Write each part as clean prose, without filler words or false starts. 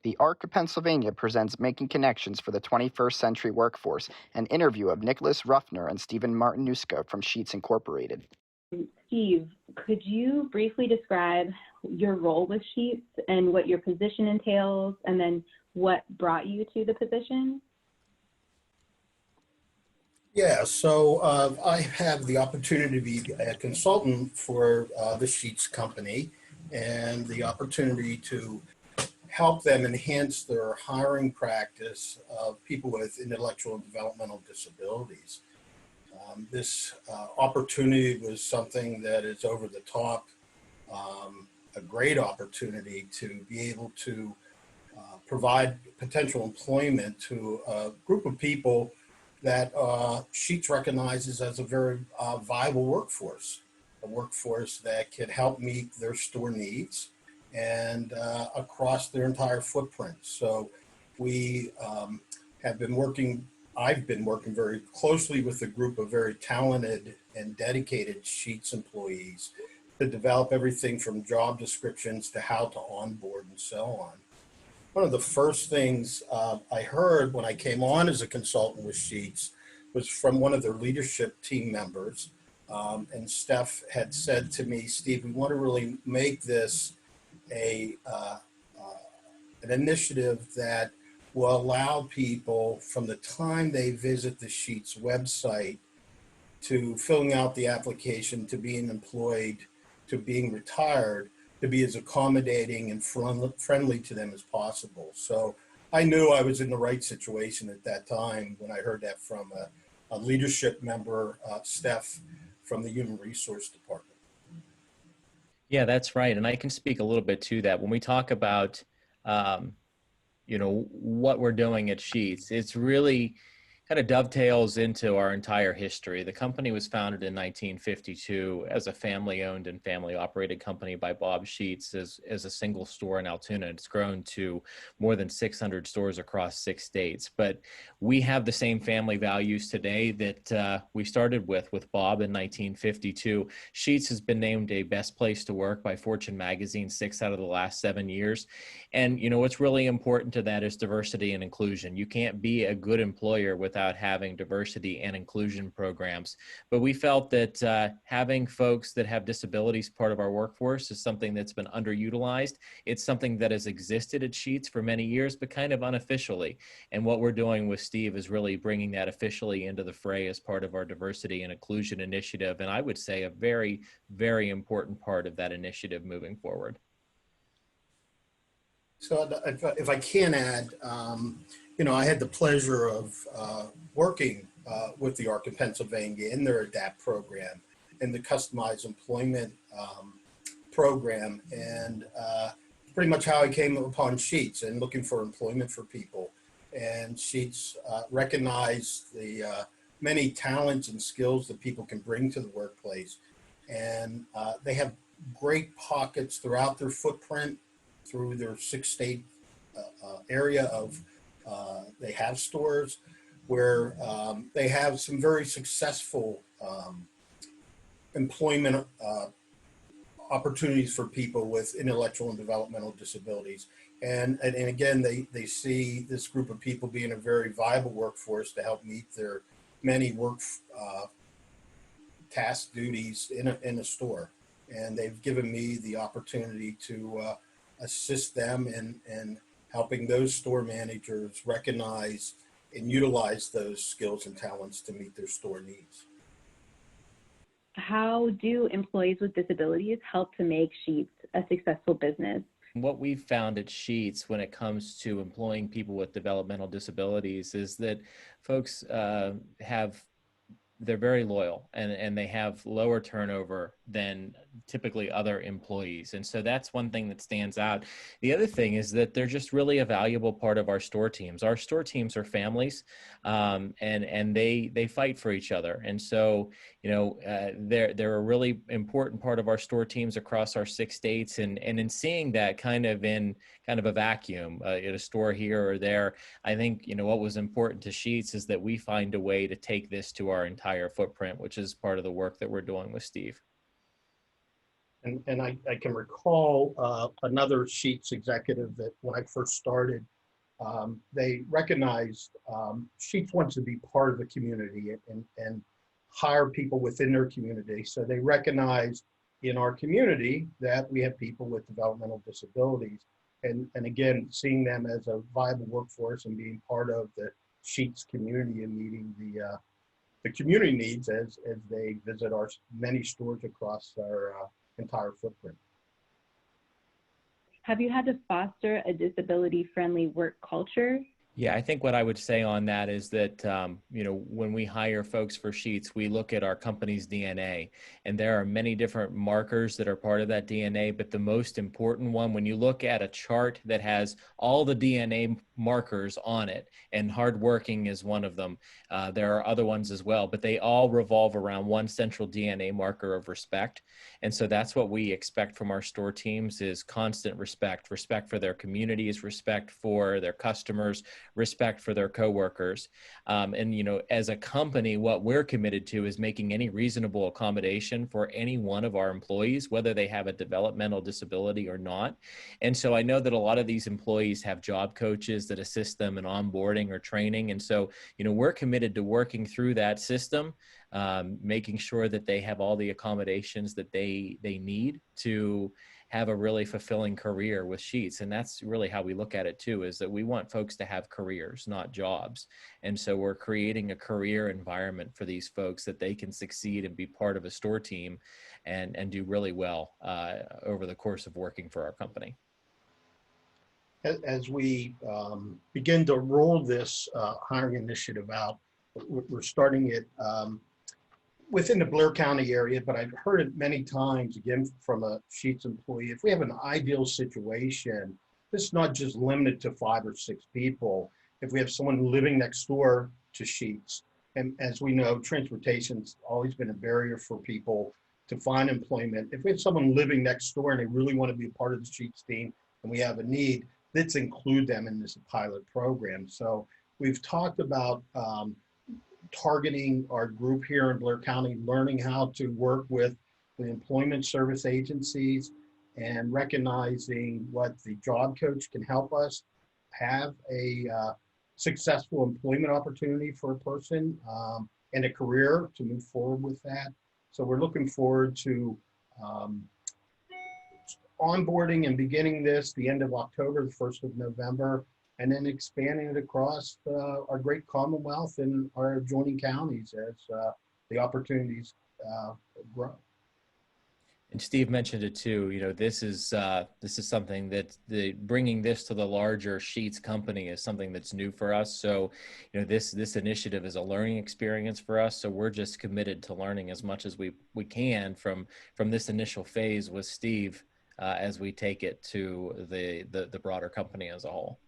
The ARC of Pennsylvania presents Making Connections for the 21st Century Workforce, an interview of Nicholas Ruffner and Stephen Martinuska from Sheets Incorporated. Steve, could you briefly describe your role with Sheets and what your position entails, and then what brought you to the position? Yeah, so I have the opportunity to be a consultant for the Sheets company and the opportunity to help them enhance their hiring practice of people with intellectual and developmental disabilities. This opportunity was something that is over the top, a great opportunity to be able to provide potential employment to a group of people that Sheets recognizes as a very viable workforce, a workforce that can help meet their store needs and across their entire footprint. So we have been working, I've been working very closely with a group of very talented and dedicated Sheets employees to develop everything from job descriptions to how to onboard and so on. One of the first things I heard when I came on as a consultant with Sheets was from one of their leadership team members. And Steph had said to me, Steve, we want to really make this an initiative that will allow people from the time they visit the Sheets website to filling out the application to being employed to being retired to be as accommodating and friendly to them as possible. So I knew I was in the right situation at that time when I heard that from a leadership member, Steph, from the Human Resource Department. Yeah, that's right. And I can speak a little bit to that. When we talk about, what we're doing at Sheets, it's really kind of dovetails into our entire history. The company was founded in 1952 as a family-owned and family-operated company by Bob Sheets as a single store in Altoona. It's grown to more than 600 stores across 6 states. But we have the same family values today that we started with Bob in 1952. Sheets has been named a best place to work by Fortune magazine 6 out of the last 7 years. And what's really important to that is diversity and inclusion. You can't be a good employer without having diversity and inclusion programs. But we felt that having folks that have disabilities part of our workforce is something that's been underutilized. It's something that has existed at Sheets for many years, but kind of unofficially. And what we're doing with Steve is really bringing that officially into the fray as part of our diversity and inclusion initiative. And I would say a very, very important part of that initiative moving forward. So if I can add, I had the pleasure of working with the ARC in Pennsylvania in their ADAPT program and the customized employment program, and pretty much how I came upon Sheets and looking for employment for people. And Sheets recognize the many talents and skills that people can bring to the workplace. And they have great pockets throughout their footprint through their 6-state area of they have stores where they have some very successful employment opportunities for people with intellectual and developmental disabilities. And again, they see this group of people being a very viable workforce to help meet their many work task duties in a store. And they've given me the opportunity to assist them in helping those store managers recognize and utilize those skills and talents to meet their store needs. How do employees with disabilities help to make Sheets a successful business? What we've found at Sheets when it comes to employing people with developmental disabilities is that folks they're very loyal and they have lower turnover than typically other employees. And so that's one thing that stands out. The other thing is that they're just really a valuable part of our store teams. Our store teams are families, and they fight for each other. And so, they're a really important part of our store teams across our 6 states. And in seeing that kind of a vacuum at a store here or there, I think, what was important to Sheets is that we find a way to take this to our entire footprint, which is part of the work that we're doing with Steve. And I can recall another Sheets executive that when I first started, they recognized Sheets wants to be part of the community and hire people within their community. So they recognized in our community that we have people with developmental disabilities. And again, seeing them as a viable workforce and being part of the Sheets community and meeting the community needs as they visit our many stores across our entire footprint. Have you had to foster a disability-friendly work culture? Yeah, I think what I would say on that is that, when we hire folks for Sheets, we look at our company's DNA, and there are many different markers that are part of that DNA. But the most important one, when you look at a chart that has all the DNA markers on it, and hardworking is one of them, there are other ones as well, but they all revolve around one central DNA marker of respect. And so that's what we expect from our store teams is constant respect for their communities, respect for their customers, respect for their coworkers. As a company, what we're committed to is making any reasonable accommodation for any one of our employees, whether they have a developmental disability or not. And so I know that a lot of these employees have job coaches that assist them in onboarding or training. And so, we're committed to working through that system, making sure that they have all the accommodations that they need to have a really fulfilling career with Sheets. And that's really how we look at it too, is that we want folks to have careers, not jobs. And so we're creating a career environment for these folks that they can succeed and be part of a store team and do really well over the course of working for our company. As we begin to roll this hiring initiative out, we're starting it within the Blair County area, but I've heard it many times, again, from a Sheets employee. If we have an ideal situation, this is not just limited to 5 or 6 people. If we have someone living next door to Sheets, and as we know, transportation's always been a barrier for people to find employment. If we have someone living next door and they really want to be a part of the Sheets team and we have a need, let's include them in this pilot program. So we've talked about targeting our group here in Blair County, learning how to work with the employment service agencies and recognizing what the job coach can help us have a successful employment opportunity for a person and a career to move forward with that. So we're looking forward to onboarding and beginning this the end of October, the 1st of November, and then expanding it across our great Commonwealth and our adjoining counties as the opportunities grow. And Steve mentioned it too. This is something that bringing this to the larger Sheets company is something that's new for us. So, this initiative is a learning experience for us. So we're just committed to learning as much as we can from this initial phase with Steve as we take it to the broader company as a whole.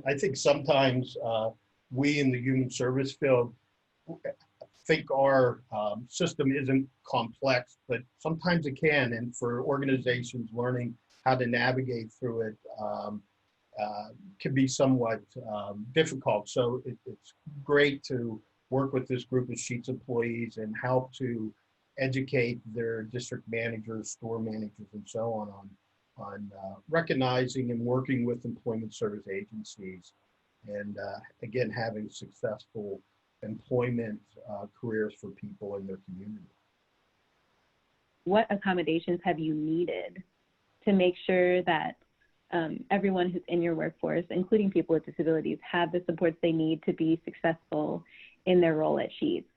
I think sometimes we in the human service field think our system isn't complex, but sometimes it can. And for organizations, learning how to navigate through it can be somewhat difficult. So it's great to work with this group of Sheets employees and help to educate their district managers, store managers, and so on recognizing and working with employment service agencies and again, having successful employment careers for people in their community. What accommodations have you needed to make sure that everyone who's in your workforce, including people with disabilities, have the supports they need to be successful in their role at Sheets?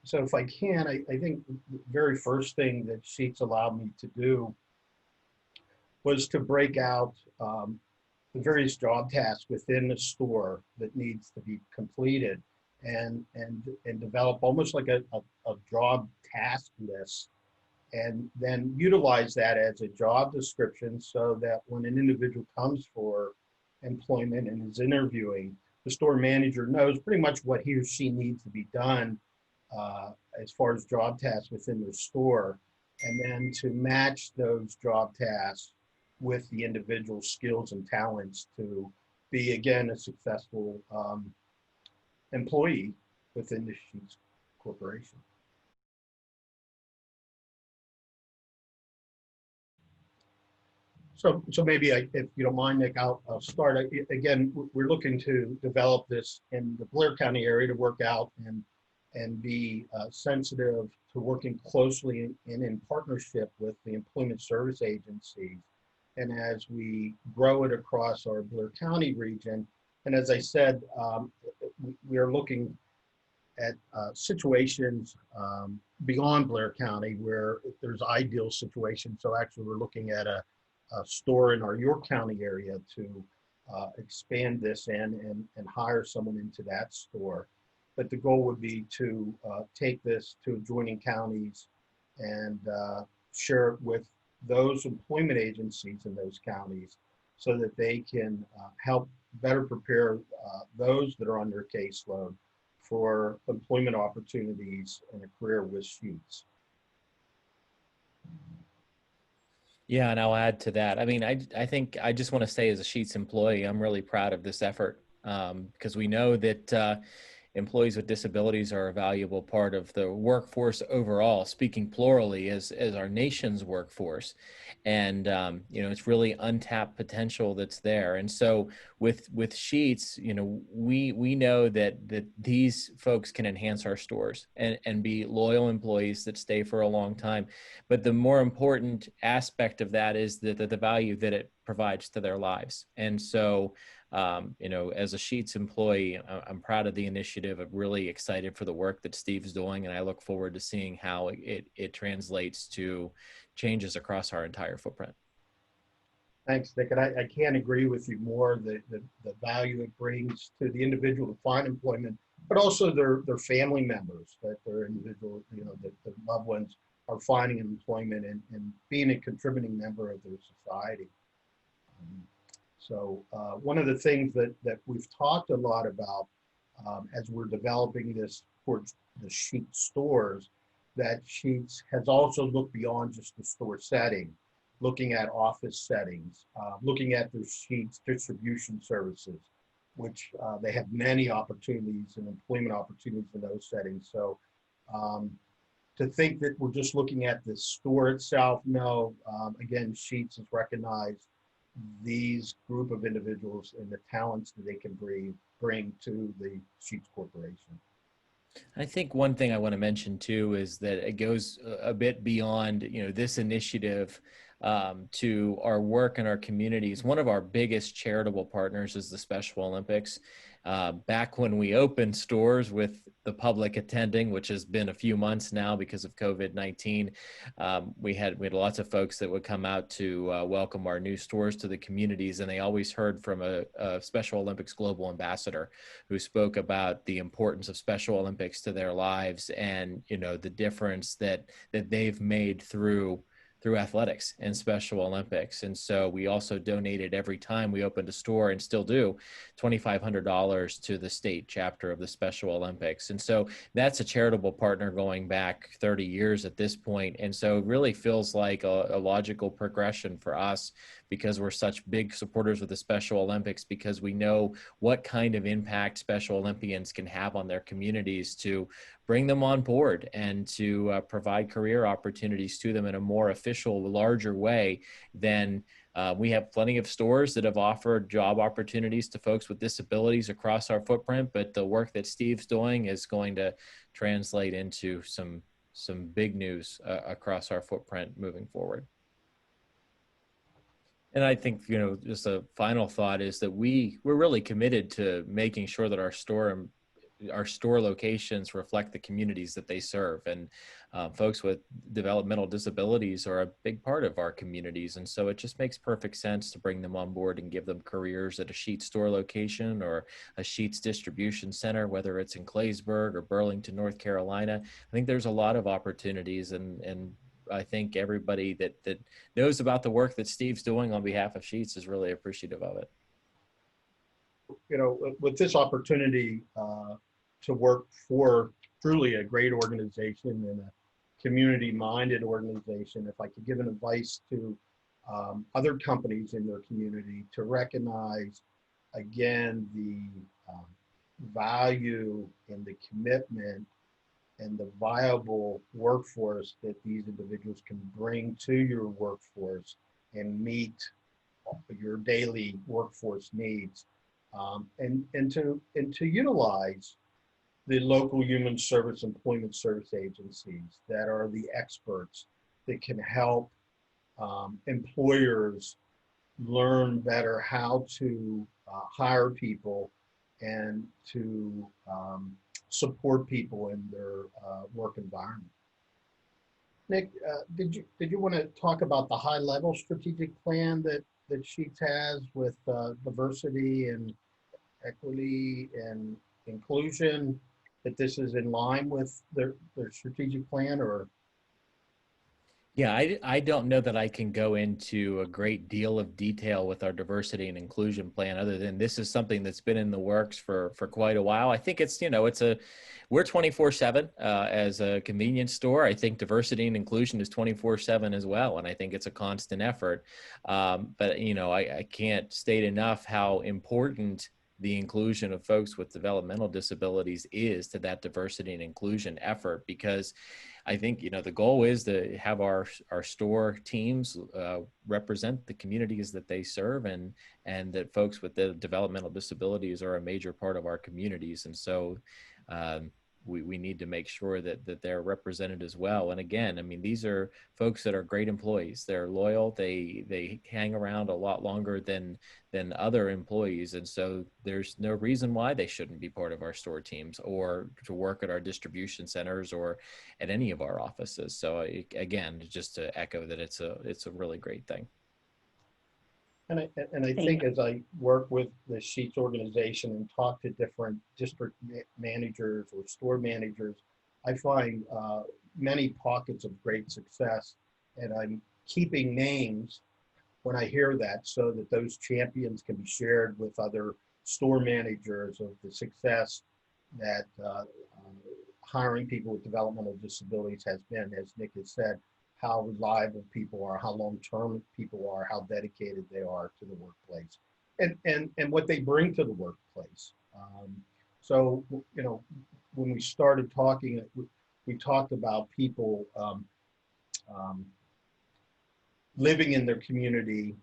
So if I can, I think the very first thing that Sheets allowed me to do was to break out the various job tasks within the store that needs to be completed and develop almost like a job task list and then utilize that as a job description so that when an individual comes for employment and is interviewing, the store manager knows pretty much what he or she needs to be done as far as job tasks within their store, and then to match those job tasks with the individual skills and talents to be, again, a successful employee within the Sheets Corporation. So maybe if you don't mind, Nick, I'll start. Again, we're looking to develop this in the Blair County area to work out and be sensitive to working closely and in partnership with the employment service agencies. And as we grow it across our Blair County region, and as I said, we are looking at situations beyond Blair County where there's ideal situations. So actually, we're looking at a store in our York County area to expand this and hire someone into that store. But the goal would be to take this to adjoining counties and share it with those employment agencies in those counties so that they can help better prepare those that are on their caseload for employment opportunities and a career with Sheetz. Yeah, and I'll add to that. I mean, I think I just want to say as a Sheetz employee, I'm really proud of this effort because we know that employees with disabilities are a valuable part of the workforce overall, speaking plurally as our nation's workforce. And, you know, it's really untapped potential that's there. And so with Sheetz, you know, we know that these folks can enhance our stores and be loyal employees that stay for a long time. But the more important aspect of that is the value that it provides to their lives. And so, you know, as a Sheetz employee, I'm proud of the initiative. I'm really excited for the work that Steve's doing, and I look forward to seeing how it translates to changes across our entire footprint. Thanks, Nick. And I can't agree with you more. The value it brings to the individual to find employment, but also their family members, that their individual, you know, that their loved ones are finding employment and being a contributing member of their society. So one of the things that we've talked a lot about as we're developing this for the Sheetz stores, that Sheetz has also looked beyond just the store setting, looking at office settings, looking at their Sheetz distribution services, which they have many opportunities and employment opportunities in those settings. So to think that we're just looking at the store itself, no, again, Sheetz has recognized these group of individuals and the talents that they can bring to the Sheetz Corporation. I think one thing I want to mention too is that it goes a bit beyond, you know, this initiative to our work in our communities. One of our biggest charitable partners is the Special Olympics. Back when we opened stores with the public attending, which has been a few months now because of COVID-19, we had lots of folks that would come out to welcome our new stores to the communities, and they always heard from a Special Olympics global ambassador who spoke about the importance of Special Olympics to their lives and, you know, the difference that they've made through athletics and Special Olympics. And so we also donated every time we opened a store, and still do, $2,500 to the state chapter of the Special Olympics. And so that's a charitable partner going back 30 years at this point. And so it really feels like a logical progression for us, because we're such big supporters of the Special Olympics, because we know what kind of impact Special Olympians can have on their communities, to bring them on board and to provide career opportunities to them in a more official, larger way than we have plenty of stores that have offered job opportunities to folks with disabilities across our footprint. But the work that Steve's doing is going to translate into some big news across our footprint moving forward. And I think, you know, just a final thought is that we're really committed to making sure that our store locations reflect the communities that they serve. And folks with developmental disabilities are a big part of our communities. And so it just makes perfect sense to bring them on board and give them careers at a Sheetz store location or a Sheetz distribution center, whether it's in Claysburg or Burlington, North Carolina. I think there's a lot of opportunities, and I think everybody that knows about the work that Steve's doing on behalf of Sheetz is really appreciative of it. You know, with this opportunity to work for truly a great organization and a community-minded organization, if I could give an advice to other companies in their community to recognize, again, the value and the commitment and the viable workforce that these individuals can bring to your workforce and meet your daily workforce needs, and to utilize the local human service employment service agencies that are the experts that can help employers learn better how to hire people and to support people in their work environment. Nick, did you want to talk about the high level strategic plan that Sheets has with diversity and equity and inclusion? That this is in line with their strategic plan, or? Yeah, I don't know that I can go into a great deal of detail with our diversity and inclusion plan, other than this is something that's been in the works for quite a while. I think it's, we're 24/7 as a convenience store. I think diversity and inclusion is 24/7 as well. And I think it's a constant effort. But, I can't state enough how important the inclusion of folks with developmental disabilities is to that diversity and inclusion effort, because I think, the goal is to have our store teams represent the communities that they serve, and that folks with the developmental disabilities are a major part of our communities. And so we need to make sure that they're represented as well. And again, I mean, these are folks that are great employees. They're loyal. They hang around a lot longer than other employees. And so there's no reason why they shouldn't be part of our store teams or to work at our distribution centers or at any of our offices. So again, just to echo that it's a really great thing. And I think as I work with the Sheets organization and talk to different district managers or store managers, I find many pockets of great success, and I'm keeping names when I hear that, so that those champions can be shared with other store managers of the success that hiring people with developmental disabilities has been. As Nick has said, how reliable people are, how long-term people are, how dedicated they are to the workplace, and what they bring to the workplace. So, when we started talking, we talked about people living in their community,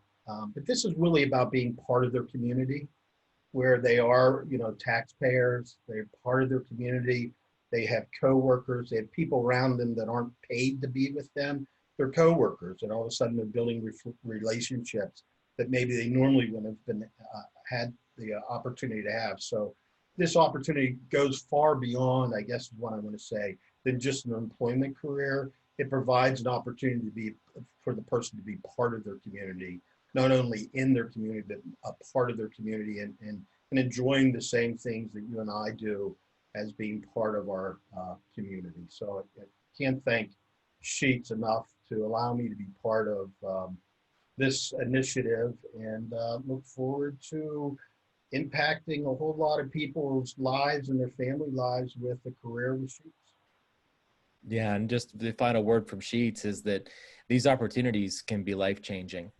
but this is really about being part of their community, where they are, taxpayers, they're part of their community. They have coworkers, they have people around them that aren't paid to be with them. They're coworkers, and all of a sudden they're building relationships that maybe they normally wouldn't have been had the opportunity to have. So this opportunity goes far beyond, I guess is what I want to say, than just an employment career. It provides an opportunity for the person to be part of their community, not only in their community, but a part of their community, and enjoying the same things that you and I do as being part of our community. So I can't thank Sheets enough to allow me to be part of this initiative, and look forward to impacting a whole lot of people's lives and their family lives with a career with Sheets. Yeah, and just the final word from Sheets is that these opportunities can be life-changing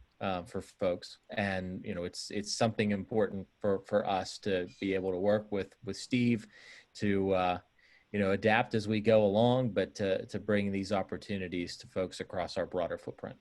for folks, and it's something important for us to be able to work with Steve to adapt as we go along, but to bring these opportunities to folks across our broader footprint.